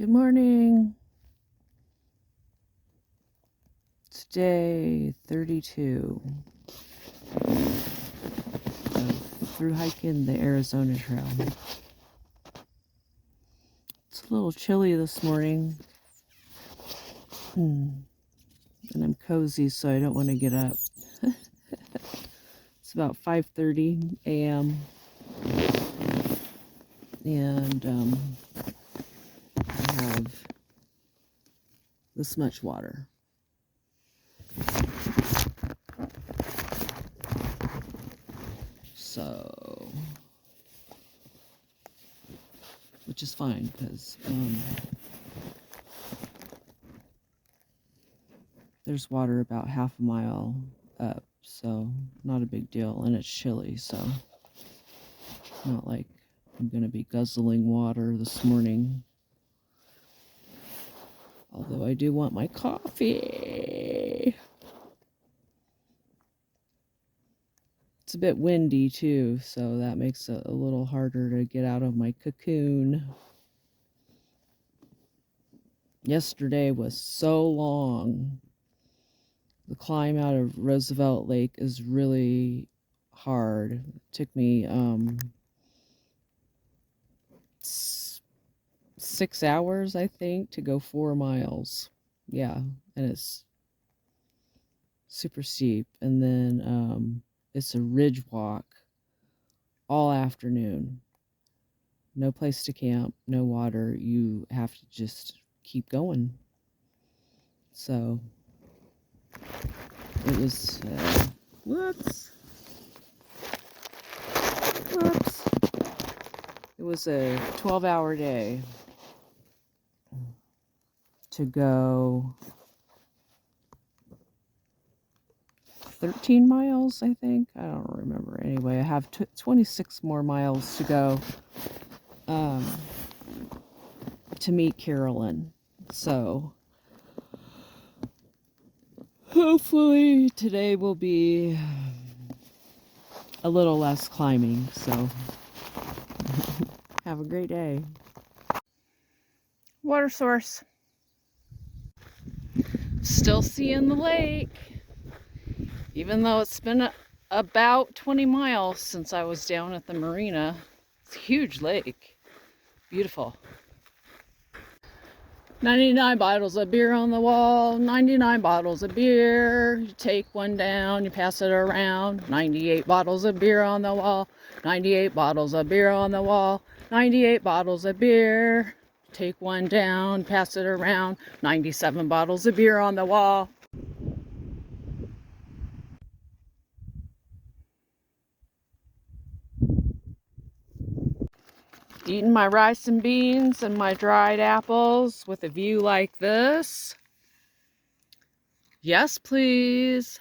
Good morning. It's day 32 of through hiking the Arizona Trail. It's a little chilly this morning, and I'm cozy, so I don't want to get up. It's about 5:30 a.m. and I have this much water. So, which is fine because there's water about half a mile up, so not a big deal, and it's chilly, so not like I'm gonna be guzzling water this morning. Although I do want my coffee. It's a bit windy too, so that makes it a little harder to get out of my cocoon. Yesterday was so long. The climb out of Roosevelt Lake is really hard. It took me 6 hours, I think, to go 4 miles. Yeah, and it's super steep. And then it's a ridge walk all afternoon. No place to camp, no water. You have to just keep going. So it was, whoops. It was a 12-hour day to go 13 miles, I think. I don't remember. Anyway, I have 26 more miles to go to meet Carolyn. So hopefully today will be a little less climbing. So have a great day. Water source. Still seeing the lake. Even though it's been about 20 miles since I was down at the marina. It's a huge lake. Beautiful. 99 bottles of beer on the wall. 99 bottles of beer. You take one down, you pass it around. 98 bottles of beer on the wall. 98 bottles of beer on the wall. 98 bottles of beer. Take one down, pass it around. 97 bottles of beer on the wall. Eating my rice and beans and my dried apples with a view like this. Yes, please.